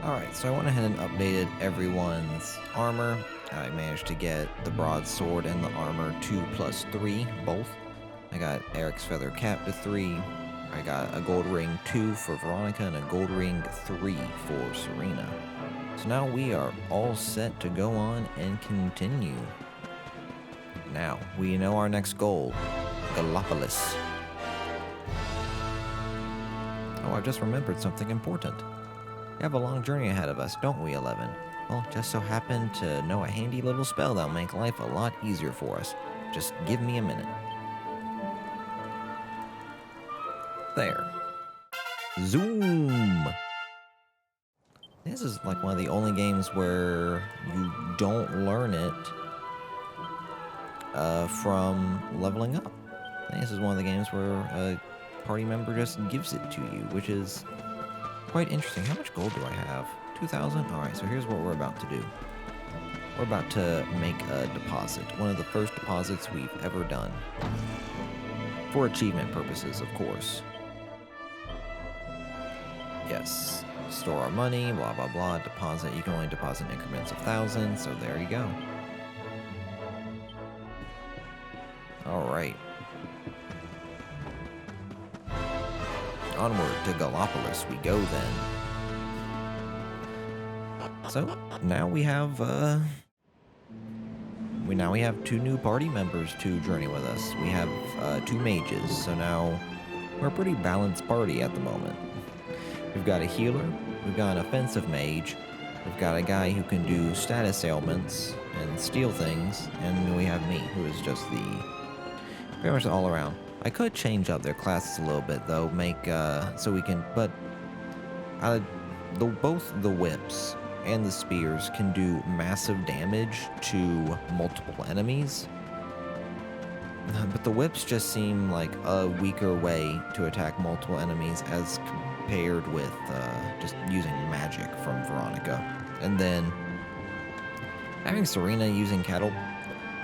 Alright, so I went ahead and updated everyone's armor. I managed to get the broadsword and the armor 2+3, both. I got Eric's feather cap to 3. I got a gold ring 2 for Veronica and a gold ring 3 for Serena. So now we are all set to go on and continue. Now, we know our next goal, Gallipolis. Oh, I've just remembered something important. We have a long journey ahead of us, don't we, 11? Well, just so happen to know a handy little spell that'll make life a lot easier for us. Just give me a minute. There. Zoom! This is like one of the only games where you don't learn it from leveling up. I think this is one of the games where a party member just gives it to you, which is quite interesting. How much gold do I have? 2,000? Alright, so here's what we're about to do. We're about to make a deposit. One of the first deposits we've ever done. For achievement purposes, of course. Yes. Store our money, blah blah blah, deposit. You can only deposit in increments of thousands, so there you go. Alright. Onward to Gallipolis we go then. So now we have two new party members to journey with us. We have 2 mages, so now we're a pretty balanced party at the moment. We've got a healer, we've got an offensive mage, we've got a guy who can do status ailments and steal things, and we have me, who is just pretty much all around. I could change up their classes a little bit though, so we can, but both the whips and the spears can do massive damage to multiple enemies. But the whips just seem like a weaker way to attack multiple enemies as compared with just using magic from Veronica. And then having Serena using cattle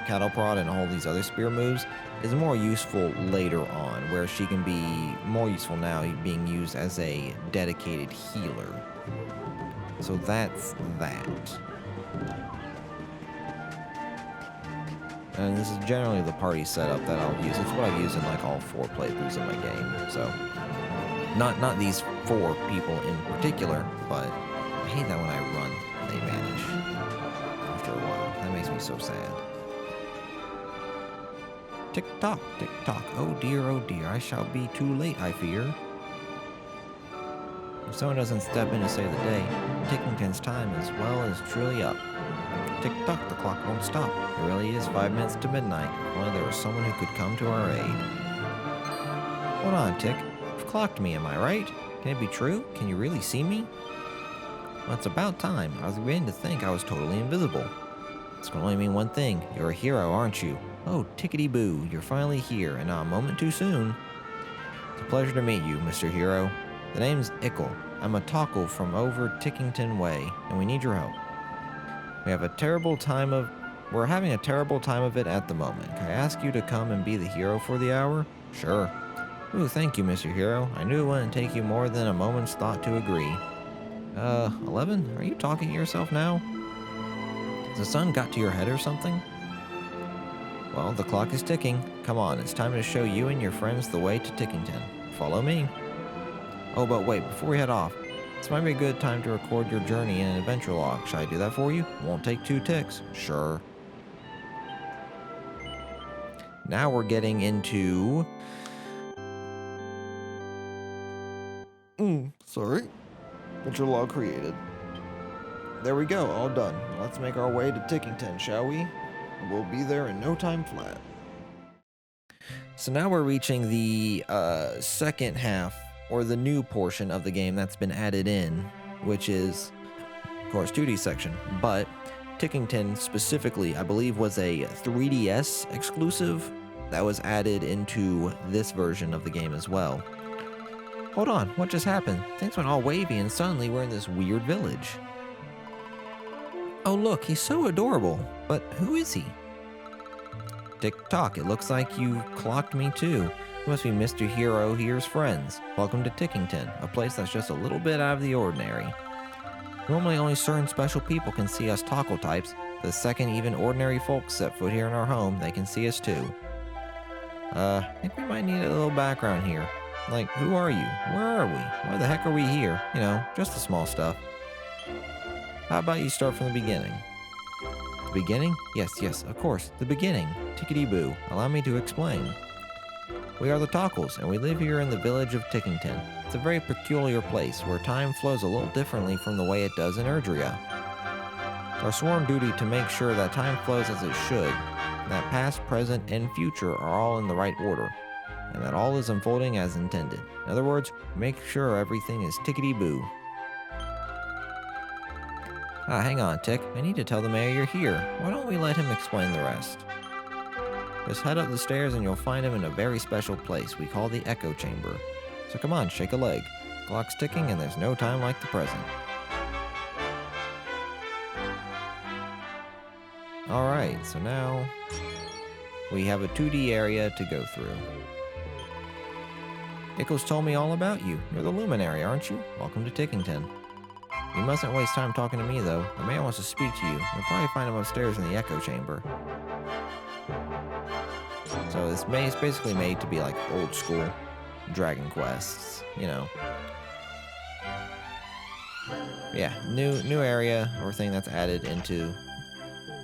prod and all these other spear moves is more useful later on, where she can be more useful now being used as a dedicated healer. So that's that. And this is generally the party setup that I'll use. It's what I've used in like all 4 playthroughs of my game. So not these 4 people in particular, but I hate that when I run, they vanish after a while. That makes me so sad. Tick tock, oh dear, I shall be too late, I fear. If someone doesn't step in to save the day, Tickington's time as well is truly up. Tick tock, the clock won't stop. It really is 5 minutes to midnight. If only there was someone who could come to our aid. Hold on, Tick. You've clocked me, am I right? Can it be true? Can you really see me? Well, it's about time. I was beginning to think I was totally invisible. This can only mean one thing. You're a hero, aren't you? Oh, tickety-boo, you're finally here, and not a moment too soon. It's a pleasure to meet you, Mr. Hero. The name's Ickle. I'm a tackle from over Tickington Way, and we need your help. We're having a terrible time of it at the moment. Can I ask you to come and be the hero for the hour? Sure. Ooh, thank you, Mr. Hero. I knew it wouldn't take you more than a moment's thought to agree. 11? Are you talking to yourself now? Has the sun got to your head or something? Well, the clock is ticking. Come on, it's time to show you and your friends the way to Tickington. Follow me. Oh, but wait, before we head off, this might be a good time to record your journey in an adventure log. Should I do that for you? Won't take 2 ticks. Sure. Now we're getting into... Sorry. Adventure log created. There we go, all done. Let's make our way to Tickington, shall we? We'll be there in no time flat. So now we're reaching the second half, or the new portion of the game that's been added in, which is, of course, 2D section, but Tickington specifically, I believe, was a 3DS exclusive that was added into this version of the game as well. Hold on, what just happened? Things went all wavy and suddenly we're in this weird village. Oh look, he's so adorable, but who is he? Tick-tock, it looks like you clocked me too. You must be Mr. Hero here's friends. Welcome to Tickington, a place that's just a little bit out of the ordinary. Normally only certain special people can see us taco types. The second even ordinary folks set foot here in our home, they can see us too. I think we might need a little background here. Like, who are you? Where are we? Why the heck are we here? You know, just the small stuff. How about you start from the beginning? The beginning? Yes, of course. The beginning. Tickety-boo. Allow me to explain. We are the Tockles, and we live here in the village of Tickington. It's a very peculiar place where time flows a little differently from the way it does in Erdrea. It's our sworn duty to make sure that time flows as it should, and that past, present, and future are all in the right order, and that all is unfolding as intended. In other words, make sure everything is tickety-boo. Hang on, Tick. I need to tell the mayor you're here. Why don't we let him explain the rest? Just head up the stairs and you'll find him in a very special place we call the Echo Chamber. So come on, shake a leg. The clock's ticking and there's no time like the present. Alright, so now we have a 2D area to go through. Ickles told me all about you. You're the luminary, aren't you? Welcome to Tickington. You mustn't waste time talking to me, though. The mayor wants to speak to you. You'll probably find him upstairs in the Echo Chamber. So it's basically made to be like old school Dragon Quests, you know. Yeah, new area or thing that's added into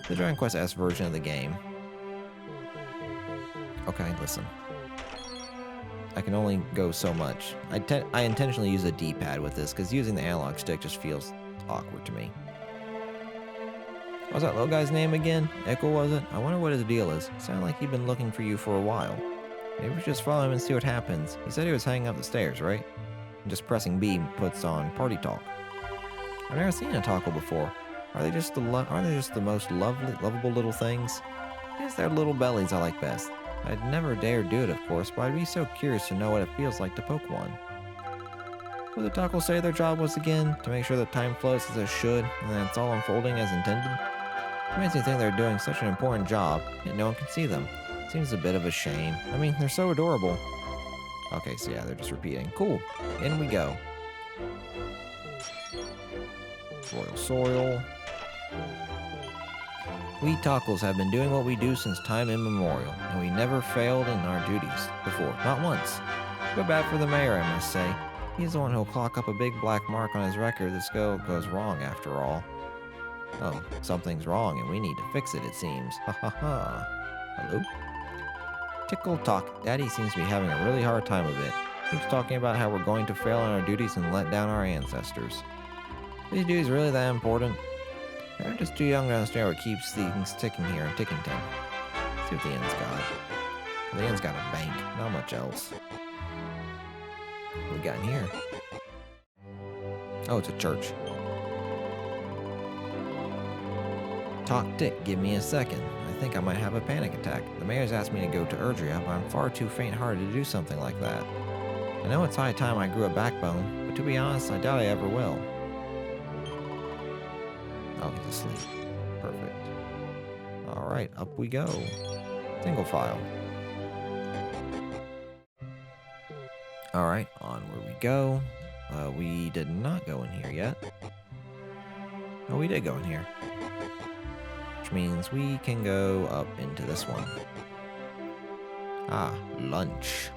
the Dragon Quest S version of the game. Okay, listen. I can only go so much. I intentionally use a D-pad with this because using the analog stick just feels awkward to me. What's that little guy's name again? Echo, was it? I wonder what his deal is. Sounded like he'd been looking for you for a while. Maybe we should just follow him and see what happens. He said he was hanging up the stairs, right? And just pressing B puts on party talk. I've never seen a taco before. Are they just the most lovable little things? It's their little bellies I like best. I'd never dare do it, of course, but I'd be so curious to know what it feels like to poke one. What did the Tockles say their job was again? To make sure that time flows as it should, and that it's all unfolding as intended? It makes me think they're doing such an important job, yet no one can see them. Seems a bit of a shame. I mean, they're so adorable. Okay, so yeah, they're just repeating. Cool. In we go. Royal soil. We Tockles have been doing what we do since time immemorial, and we never failed in our duties before, not once. Feel bad for the mayor, I must say. He's the one who'll clock up a big black mark on his record if this goes wrong after all. Oh, something's wrong and we need to fix it seems. Ha ha ha. Hello? Tickle talk. Daddy seems to be having a really hard time of it. Keeps talking about how we're going to fail in our duties and let down our ancestors. Are these duties really that important? They're just too young to understand what keeps things ticking here in Tickington. Let's see what the end's got. The end's got a bank, not much else. What we got in here? Oh, it's a church. Talk Dick, give me a second. I think I might have a panic attack. The mayor's asked me to go to Erdrea, but I'm far too faint-hearted to do something like that. I know it's high time I grew a backbone, but to be honest, I doubt I ever will. Oh, he's asleep. Perfect. Alright, up we go. Single file. Alright, onward we go. We did not go in here yet. Oh, we did go in here. Which means we can go up into this one. Ah, lunch.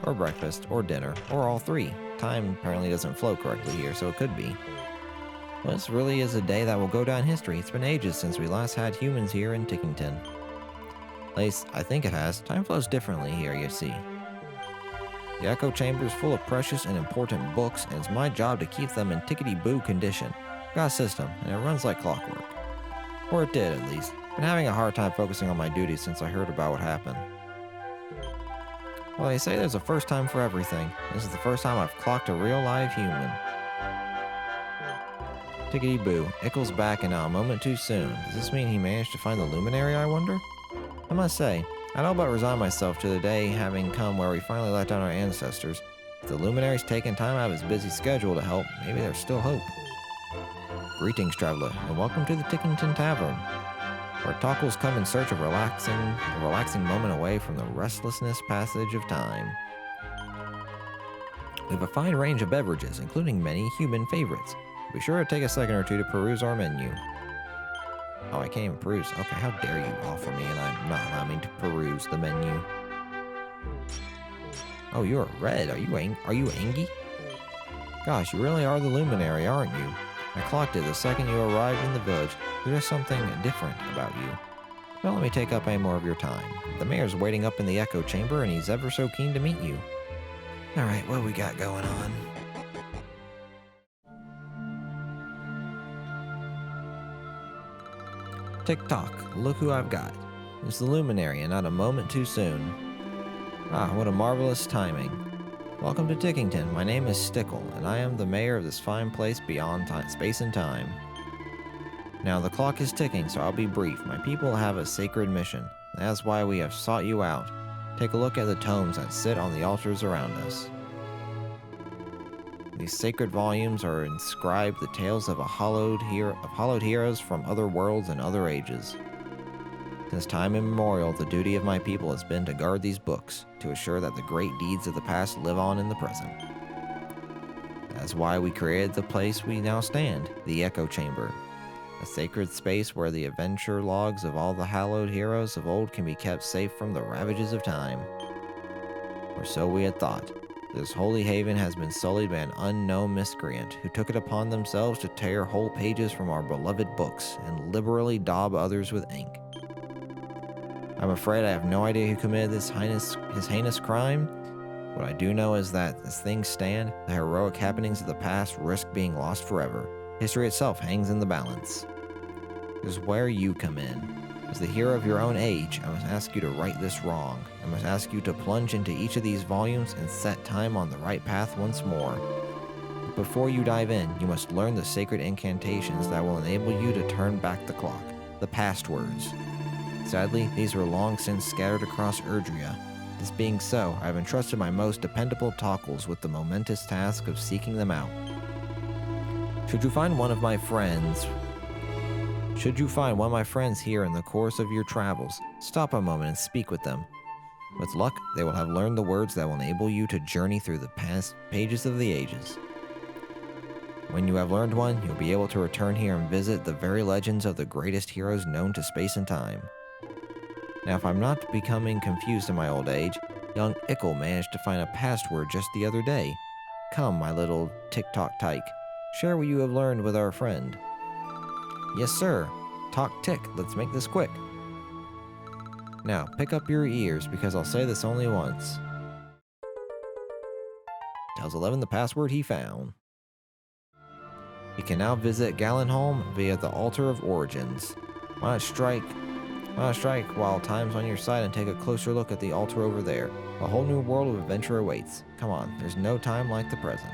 Or breakfast, or dinner, or all three. Time apparently doesn't flow correctly here, so it could be. Well, this really is a day that will go down history. It's been ages since we last had humans here in Tickington. At least, I think it has. Time flows differently here, you see. The Echo Chamber is full of precious and important books, and it's my job to keep them in tickety-boo condition. Got a system, and it runs like clockwork. Or it did, at least. Been having a hard time focusing on my duties since I heard about what happened. Well, they say there's a first time for everything. This is the first time I've clocked a real live human. Tickety-boo. Ickles back and now a moment too soon. Does this mean he managed to find the luminary, I wonder? I must say, I'd all but resigned myself to the day having come where we finally let down our ancestors. If the luminary's taken time out of his busy schedule to help, maybe there's still hope. Greetings, traveler, and welcome to the Tickington Tavern, where Tockles come in search of a relaxing moment away from the restlessness passage of time. We have a fine range of beverages, including many human favorites. Be sure to take a second or two to peruse our menu. Oh, I can't even peruse. Okay, how dare you offer me and I'm not allowing me to peruse the menu. Oh, you're red. Are you Angie? Gosh, you really are the luminary, aren't you? I clocked it the second you arrived in the village. There's something different about you. Don't let me take up any more of your time. The mayor's waiting up in the echo chamber and he's ever so keen to meet you. Alright, what we got going on? Tick-tock, look who I've got. It's the luminary and not a moment too soon. Ah, what a marvelous timing. Welcome to Tickington. My name is Stickle, and I am the mayor of this fine place beyond space and time. Now, the clock is ticking, so I'll be brief. My people have a sacred mission. That's why we have sought you out. Take a look at the tomes that sit on the altars around us. These sacred volumes are inscribed the tales of hallowed heroes from other worlds and other ages. Since time immemorial, the duty of my people has been to guard these books, to assure that the great deeds of the past live on in the present. That's why we created the place we now stand, the Echo Chamber, a sacred space where the adventure logs of all the hallowed heroes of old can be kept safe from the ravages of time. Or so we had thought. This holy haven has been sullied by an unknown miscreant who took it upon themselves to tear whole pages from our beloved books and liberally daub others with ink. I'm afraid I have no idea who committed his heinous crime. What I do know is that, as things stand, the heroic happenings of the past risk being lost forever. History itself hangs in the balance. This is where you come in. As the hero of your own age, I must ask you to right this wrong. I must ask you to plunge into each of these volumes and set time on the right path once more. But before you dive in, you must learn the sacred incantations that will enable you to turn back the clock, the past words. Sadly, these were long since scattered across Erdrea. This being so, I have entrusted my most dependable Tockles with the momentous task of seeking them out. Should you find one of my friends here in the course of your travels, stop a moment and speak with them. With luck, they will have learned the words that will enable you to journey through the past pages of the ages. When you have learned one, you'll be able to return here and visit the very legends of the greatest heroes known to space and time. Now, if I'm not becoming confused in my old age, young Ickle managed to find a password just the other day. Come, my little tick-tock tyke, share what you have learned with our friend. Yes, sir. Talk tick, let's make this quick. Now, pick up your ears, because I'll say this only once. Tells 11 the password he found. You can now visit Gallenholm via the Altar of Origins. Why not strike while time's on your side and take a closer look at the altar over there. A whole new world of adventure awaits. Come on, there's no time like the present.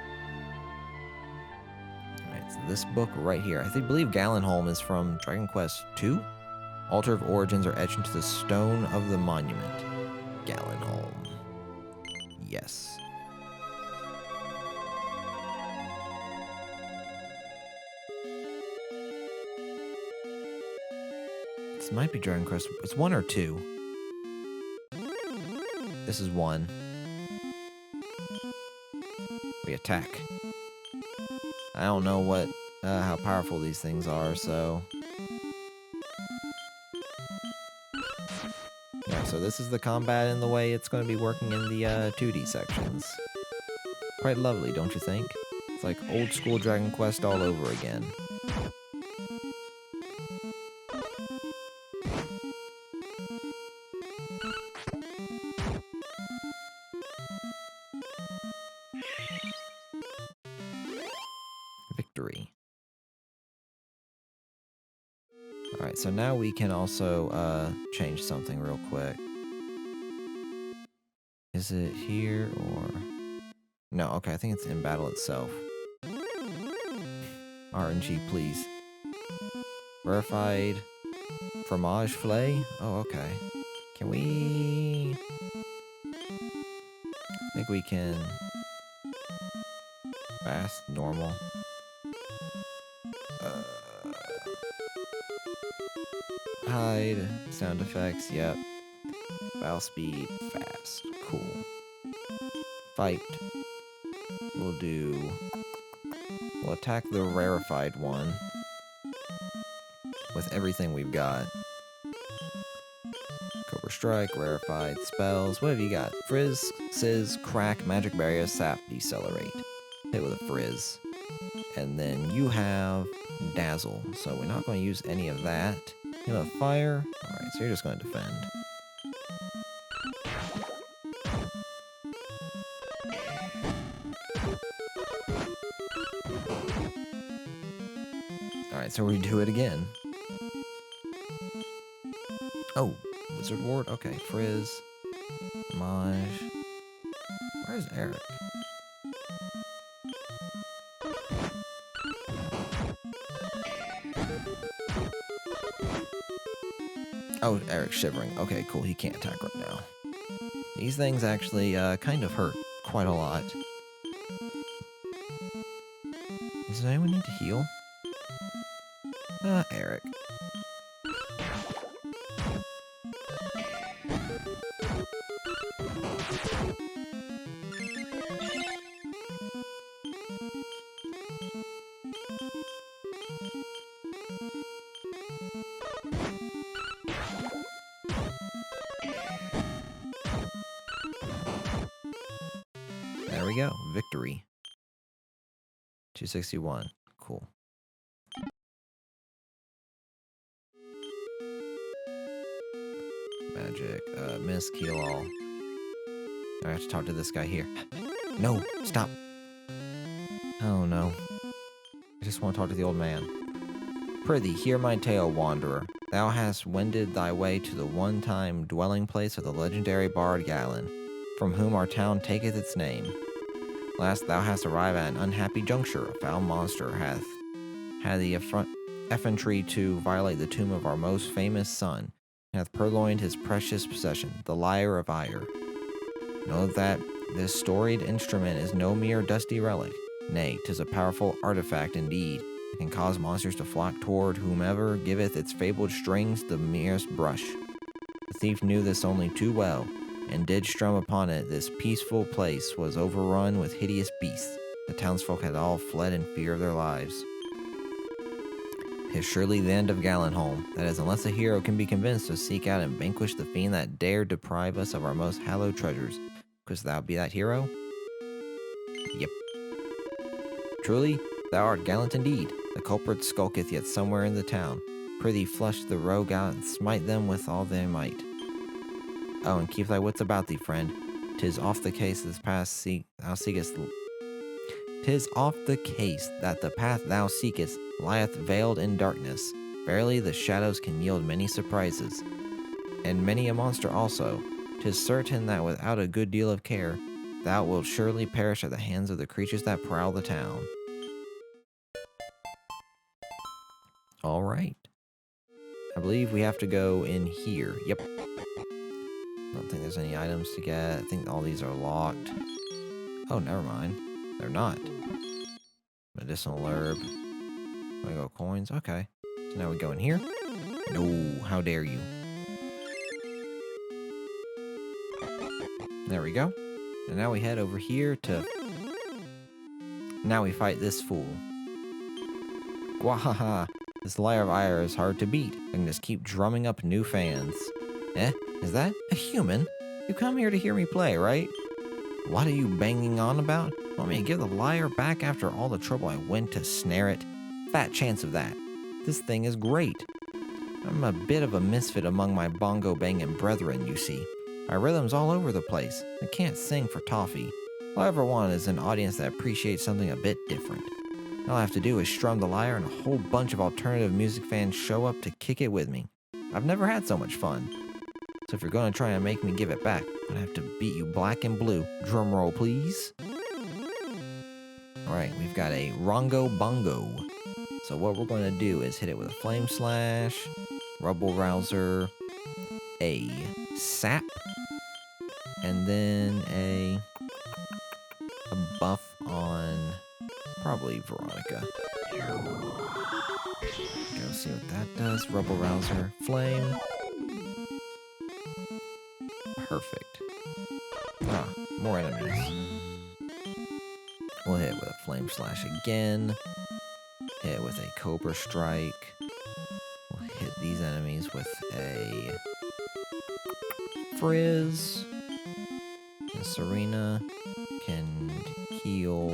Alright, so this book right here. I believe Gallenholm is from Dragon Quest II? Altar of Origins are etched into the stone of the monument. Gallenholm. Yes. This might be Dragon Quest. It's 1 or 2. This is 1. We attack. I don't know how powerful these things are, so... Yeah, so this is the combat and the way it's going to be working in the 2D sections. Quite lovely, don't you think? It's like old school Dragon Quest all over again. Victory. Alright, so now we can also change something real quick. Is it here or... No, okay, I think it's in battle itself. RNG, please. Verified fromage fillet? Oh, okay. Can we... I think we can... Fast, normal. Hide, sound effects, yep. Battle speed, fast, cool. Fight, we'll do We'll attack the rarefied one with everything we've got. Cobra Strike, rarefied spells. What have you got? Frizz, Sizz, Crack, Magic Barrier, Sap, Decelerate. Hit with a Frizz. And then you have Dazzle, so we're not going to use any of that. You have Fire. Alright, so you're just going to defend. Alright, so we do it again. Oh, Wizard Ward? Okay, Frizz. Maj. Where's Eric? Oh, Eric's shivering. Okay, cool. He can't attack right now. These things actually kind of hurt quite a lot. Does anyone need to heal? Eric. There we go. Victory. 261. Cool. Magic. Miss, kill all. I have to talk to this guy here. No, stop. Oh no. I just want to talk to the old man. Prithee, hear my tale, wanderer. Thou hast wended thy way to the one-time dwelling place of the legendary bard Galen, from whom our town taketh its name. Last thou hast arrived at an unhappy juncture. A foul monster hath had the effrontery to violate the tomb of our most famous son, and hath purloined his precious possession, the lyre of ire. Know that this storied instrument is no mere dusty relic. Nay, 'tis a powerful artifact indeed. It can cause monsters to flock toward whomever giveth its fabled strings the merest brush. The thief knew this only too well, and did strum upon it. This peaceful place was overrun with hideous beasts. The townsfolk had all fled in fear of their lives. 'Tis surely the end of Galenholm, that is, unless a hero can be convinced to seek out and vanquish the fiend that dared deprive us of our most hallowed treasures. Couldst thou be that hero? Yep. Truly, thou art gallant indeed. The culprit skulketh yet somewhere in the town. Prithee, flush the rogue out and smite them with all thy might. Oh, and keep thy wits about thee, friend. 'Tis off the case thou seekest. 'Tis off the case that the path thou seekest lieth veiled in darkness. Verily, the shadows can yield many surprises, and many a monster also. 'Tis certain that without a good deal of care, thou wilt surely perish at the hands of the creatures that prowl the town. All right. I believe we have to go in here. Yep. I don't think there's any items to get. I think all these are locked. Oh, never mind. They're not. Medicinal herb. Want to go coins? Okay. So now we go in here. No, how dare you. There we go. And now we head over here to... Now we fight this fool. Gwahaha. This lyre of ire is hard to beat. I can just keep drumming up new fans. Eh? Is that a human? You come here to hear me play, right? What are you banging on about? Want me to give the lyre back after all the trouble I went to snare it? Fat chance of that. This thing is great. I'm a bit of a misfit among my bongo-banging brethren, you see. My rhythm's all over the place. I can't sing for toffee. All I ever want is an audience that appreciates something a bit different. All I have to do is strum the lyre and a whole bunch of alternative music fans show up to kick it with me. I've never had so much fun. So if you're going to try and make me give it back, I'm going to have to beat you black and blue. Drum roll, please. Alright, we've got a Rongo Bongo. So what we're going to do is hit it with a Flame Slash, Rubble Rouser, a Sap, and then a buff on probably Veronica. Go see what that does. Rubble Rouser, Flame. Perfect. Ah, more enemies. We'll hit it with a Flame Slash again. Hit with a Cobra Strike. We'll hit these enemies with a Frizz. And Serena can heal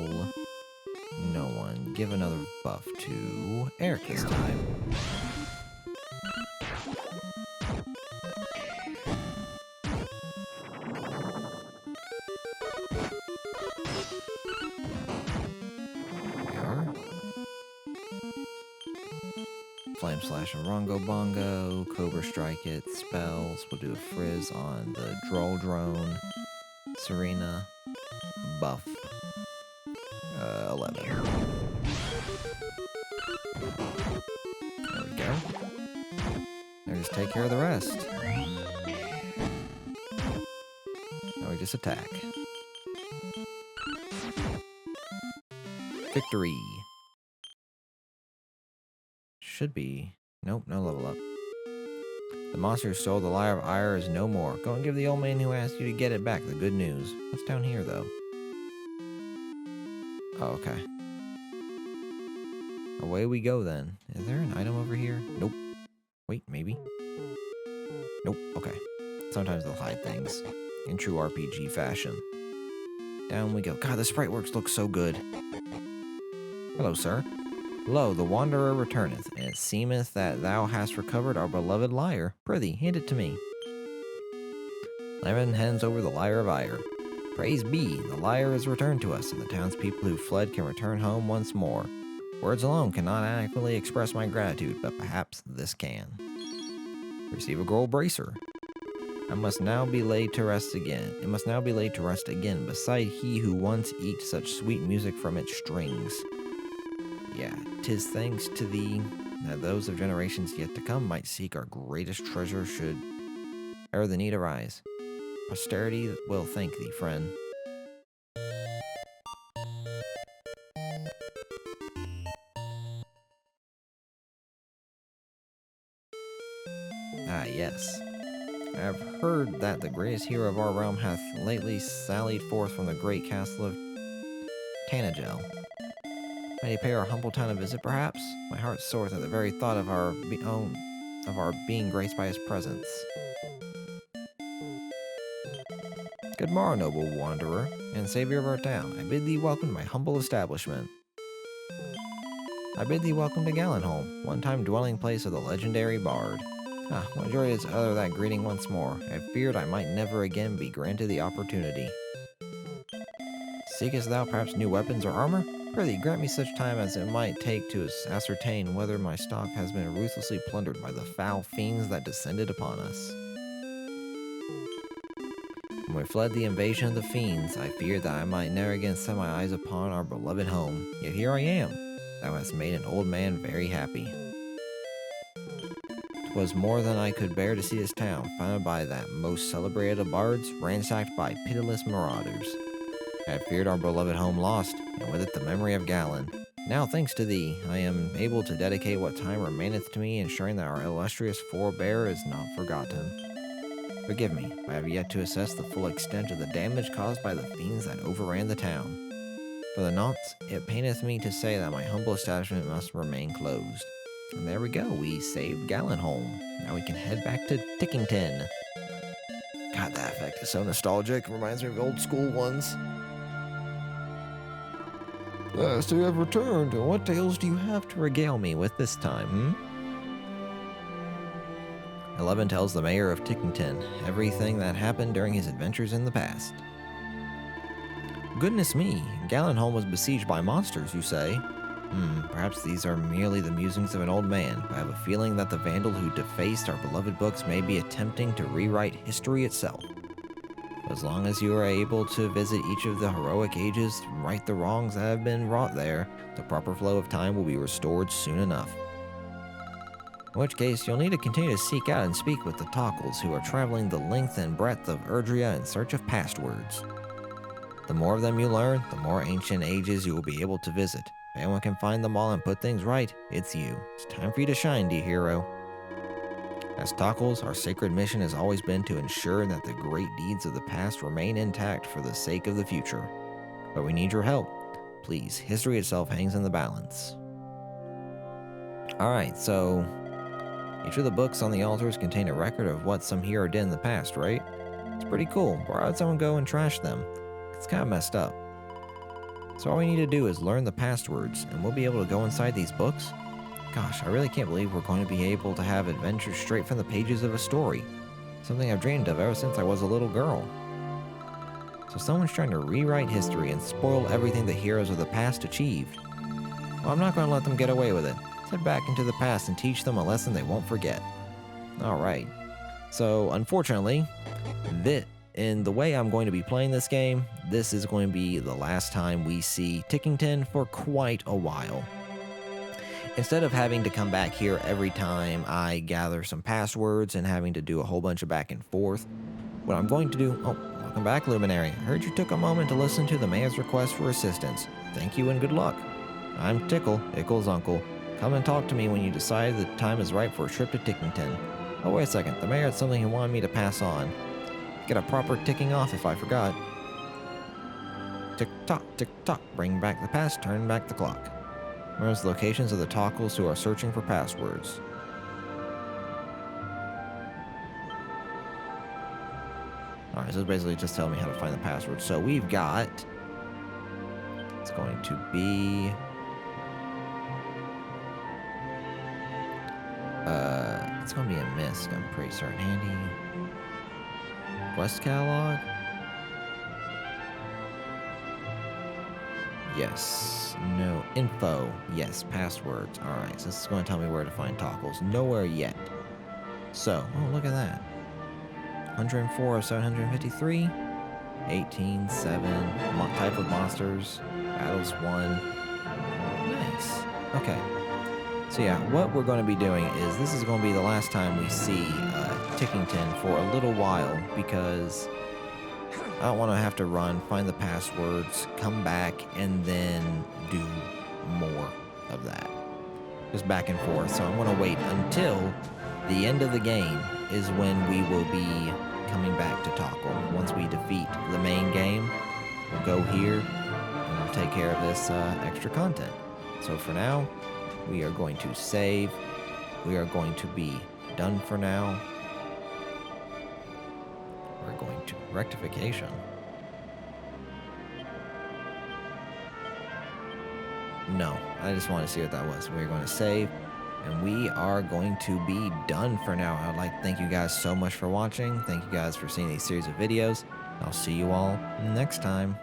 no one. Give another buff to Eric this time. Flame Slash and Rongo Bongo, Cobra Strike it, spells. We'll do a Frizz on the Droll Drone. Serena, buff, 11. There we go. Now just take care of the rest. Now we just attack. Victory. Should be. Nope, no level up. The monster who stole the Lyre of Ire is no more. Go and give the old man who asked you to get it back the good news. What's down here, though? Oh, okay. Away we go, then. Is there an item over here? Nope. Wait, maybe? Nope, okay. Sometimes they'll hide things. In true RPG fashion. Down we go. God, the sprite works looks so good. Hello, sir. Lo, the Wanderer returneth, and it seemeth that thou hast recovered our beloved lyre. Prithee, hand it to me. Laren hands over the Lyre of Ire. Praise be, the lyre is returned to us, and the townspeople who fled can return home once more. Words alone cannot adequately express my gratitude, but perhaps this can. Receive a gold bracer. I must now be laid to rest again. It must now be laid to rest again, beside he who once eke such sweet music from its strings. Yeah, 'tis thanks to thee that those of generations yet to come might seek our greatest treasure should e'er the need arise. Posterity will thank thee, friend. Ah, yes. I have heard that the greatest hero of our realm hath lately sallied forth from the great castle of Tanagel. May he pay our humble town a visit, perhaps? My heart soareth at the very thought of our being graced by his presence. Good morrow, noble wanderer, and savior of our town. I bid thee welcome to my humble establishment. I bid thee welcome to Gallenholm, one-time dwelling place of the legendary bard. Ah, what joy is utter that greeting once more. I feared I might never again be granted the opportunity. Seekest thou perhaps new weapons or armor? Prithee, grant me such time as it might take to ascertain whether my stock has been ruthlessly plundered by the foul fiends that descended upon us. When we fled the invasion of the fiends, I feared that I might never again set my eyes upon our beloved home. Yet here I am. Thou hast made an old man very happy. 'Twas more than I could bear to see this town, founded by that most celebrated of bards, ransacked by pitiless marauders. I had feared our beloved home lost, and with it the memory of Galen. Now, thanks to thee, I am able to dedicate what time remaineth to me, ensuring that our illustrious forebear is not forgotten. Forgive me, I have yet to assess the full extent of the damage caused by the fiends that overran the town. For the nonce, it paineth me to say that my humble establishment must remain closed. And there we go, we saved Gallenholm. Now we can head back to Tickington. God, that effect is so nostalgic. Reminds me of old school ones. So you have returned, and what tales do you have to regale me with this time, 11 tells the mayor of Tickington everything that happened during his adventures in the past. Goodness me, Gallenholm was besieged by monsters, you say? Perhaps these are merely the musings of an old man, but I have a feeling that the vandal who defaced our beloved books may be attempting to rewrite history itself. As long as you are able to visit each of the heroic ages and right the wrongs that have been wrought there, the proper flow of time will be restored soon enough. In which case, you'll need to continue to seek out and speak with the Tockles who are traveling the length and breadth of Erdrea in search of past words. The more of them you learn, the more ancient ages you will be able to visit. If anyone can find them all and put things right, it's you. It's time for you to shine, dear hero. As Tockles, our sacred mission has always been to ensure that the great deeds of the past remain intact for the sake of the future. But we need your help. Please, history itself hangs in the balance. Alright, so each of the books on the altars contain a record of what some hero did in the past, right? It's pretty cool, but why would someone go and trash them? It's kind of messed up. So all we need to do is learn the passwords, and we'll be able to go inside these books? Gosh, I really can't believe we're going to be able to have adventures straight from the pages of a story. Something I've dreamed of ever since I was a little girl. So someone's trying to rewrite history and spoil everything the heroes of the past achieved. Well, I'm not going to let them get away with it. Let's head back into the past and teach them a lesson they won't forget. Alright. So, unfortunately, in the way I'm going to be playing this game, this is going to be the last time we see Tickington for quite a while. Instead of having to come back here every time I gather some passwords and having to do a whole bunch of back and forth, what I'm going to do... Oh, welcome back, Luminary. I heard you took a moment to listen to the mayor's request for assistance. Thank you and good luck. I'm Tickle, Ickle's uncle. Come and talk to me when you decide the time is right for a trip to Tickington. Oh, wait a second. The mayor had something he wanted me to pass on. Get a proper ticking off if I forgot. Tick-tock, tick-tock. Bring back the past, turn back the clock. Where's the locations of the Tockles who are searching for passwords? Alright, so it's basically just telling me how to find the password. So we've got... It's going to be... It's going to be a misc, I'm pretty certain. Handy... Quest catalog? Yes. No. Info. Yes. Passwords. Alright, so this is going to tell me where to find Tockles. Nowhere yet. So, oh, look at that. 104 of 753. 18, 7. Type of monsters. Battles 1. Nice. Okay. So yeah, what we're going to be doing is this is going to be the last time we see Tickington for a little while because I don't want to have to run, find the passwords, come back, and then do more of that. Just back and forth. So I'm going to wait until the end of the game is when we will be coming back to Tockle. Once we defeat the main game, we'll go here and we'll take care of this extra content. So for now, we are going to save. We are going to be done for now. We're going to rectification. No, I just want to see what that was. We're going to save, and we are going to be done for now. I'd like to thank you guys so much for watching. Thank you guys for seeing these series of videos. I'll see you all next time.